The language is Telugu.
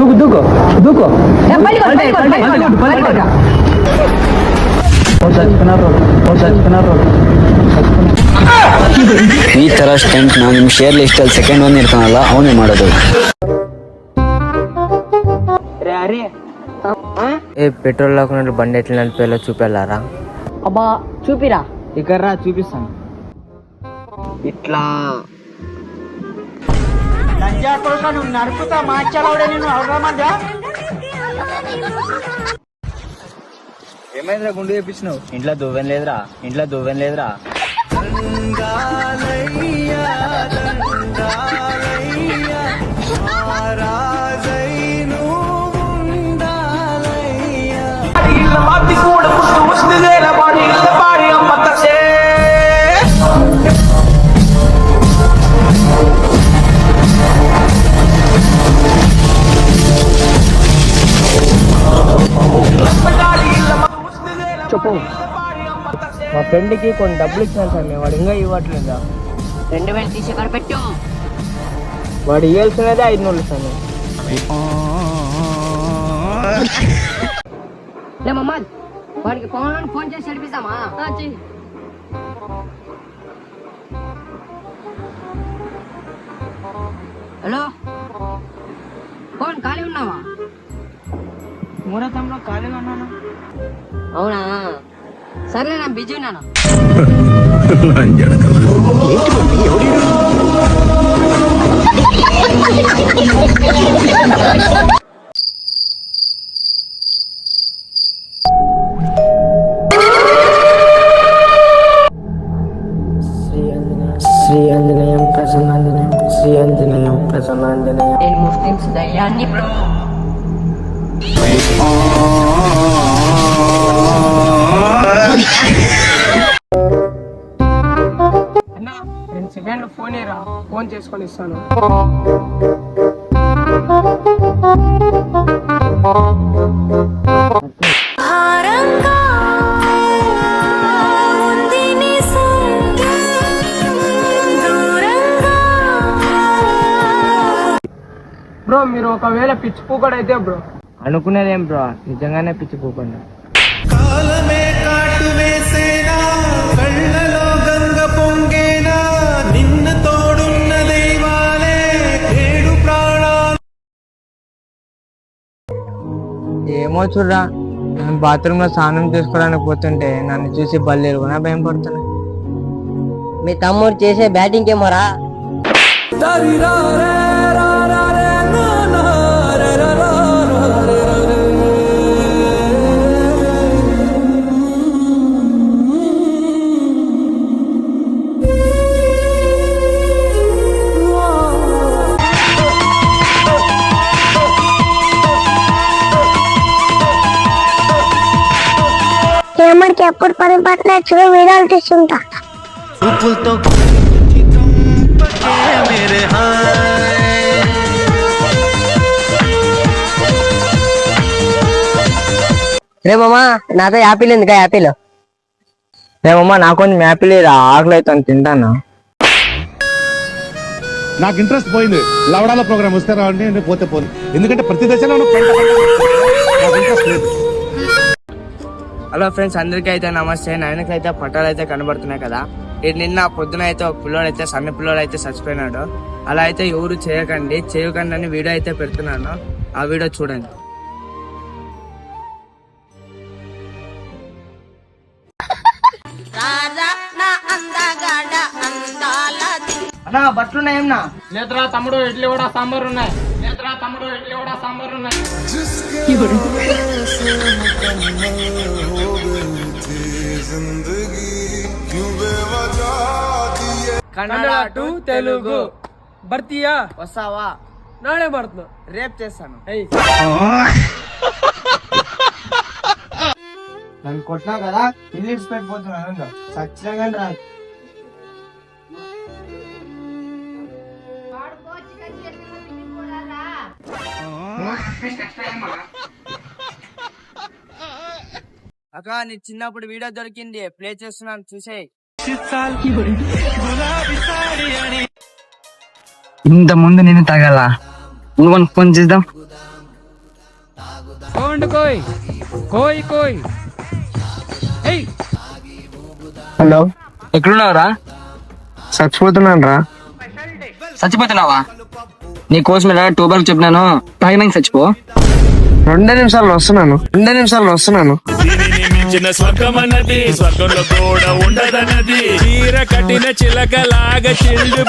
దూకు దూకు ಈ ತರ ಸ್ಟಂಟ್ ನಾವು ನಿಮ್ ಶೇರ್ ಲಿಸ್ಟ್ ಅಲ್ಲಿ ಸೆಕೆಂಡ್ ಒನ್ ಇರ್ತಾನಲ್ಲ ಅವನೇ ಮಾಡೋದು. ఏ పెట్రోల్ లేకుండా బండి ఎట్లా నడిపేలా చూపెళ్ళారా? అబ్బా చూపిరా. ఇక్కడ రా చూపిస్తాను. ఇట్లా నడుపుతా మార్చాలవుడే నేను అవసరం మధ్య ఏమైందిరా గుండు చేపించినావు? ఇంట్లో దువ్వెన లేదురా చెప్పు. మా ఫ్రెండ్కి కొన్ని డబ్బులు ఇచ్చాను సార్, మేము వాడు ఇంకా ఇవ్వట్లేదా? 2000 తీసి ఎక్కడ పెట్టు. వాడు ఇవ్వాల్సినదే 500 సార్. లే మమ్మద్, వాడికి ఫోన్ చేసి నడిపిస్తామా? హలో, ఫోన్ ఖాళీ ఉన్నావా? ముహూర్తంలో ఖాళీగా ఉన్నాను. అవునా, సర్లే నేను బిజీ ఉన్నాను. శ్రీ ఆంజనేయం ప్రసన్నాంజనేయం, శ్రీ ఆంజనేయం ప్రసన్నాంజనేయం. నేను ముస్లిమ్స్ దయ్యాన్ని బ్రో. అన్నా, నేను సెకండ్ ఫోన్ చేసుకొని ఇస్తాను. బ్రో మీరు ఒకవేళ పిచ్చి పూకడైతే బ్రో. అనుకునేదేం బ్రో, నిజంగానే పిచ్చిపోకుండా. ఏమో చూడరా, నేను బాత్రూమ్ లో స్నానం చేసుకోవడానికి పోతుంటే నన్ను చూసి బల్లేరు కూడా భయం పడుతున్నాయి. మీ తమ్ముడు చేసే బ్యాటింగ్ ఏమోరా. ఏమడికి ఎప్పుడు పని పట్టలేదు వీడియోలు తీసుకుంటా. రేమమ్మా నాతో యాపిల్ ఎందుకా? యాపిల్ రేమమ్మా నాకు కొంచెం యాపిల్ ఆకలి అవుతాను, తింటాను. నాకు ఇంట్రెస్ట్ పోయింది. లవడాల ప్రోగ్రామ్ వస్తే రావండి, నేను పోతే పోను. ఎందుకంటే ప్రతి దశలో ఇంట్రెస్ట్ లేదు. హలో ఫ్రెండ్స్, అందరికీ అయితే నమస్తే. నాయనకైతే పట్టాలు అయితే కనబడుతున్నాయి కదా. ఇది నిన్న పొద్దున అయితే ఒక పిల్లోడు అయితే సన్న పిల్లోడు అయితే చచ్చిపోయినాడు. అలా అయితే ఎవరు చేయకండి అని వీడియో అయితే పెడుతున్నాను. ఆ వీడియో చూడండి. అన్నా బట్టలున్నాయేమన్నా? లేదురా తమ్ముడు, ఇడ్లీ కూడా సాంబార్ ఉన్నాయి. కన్నడ టు తెలుగు భర్తీయా వస్తావా? నాడే పడుతున్నా, రేపు చేస్తాను. నన్ను కొట్టినావు కదా, ఇల్లు పెట్టిపోతున్నాను. సచ్చినా రా. అక్క, నీ చిన్నప్పుడు వీడియో దొరికింది, ప్లే చేస్తున్నాను చూసేయ్. ఇంత ముందు నేను తాగాల, నువ్వు ఫోన్ చేద్దాం. హలో, ఎక్కడున్నావురా? చచ్చిపోతున్నాను రా. చచ్చిపోతున్నావా? నీ కోసం ఇలా 2 బార్లు చెప్పినాను, తాగినాక చచ్చిపో. 2 నిమిషాల్లో వస్తున్నాను. దీనిని మించిన స్వర్గమన్నది, స్వర్గంలో కూడా ఉండదన్నది. చీర కట్టిన చిలకలాగా చిల్లు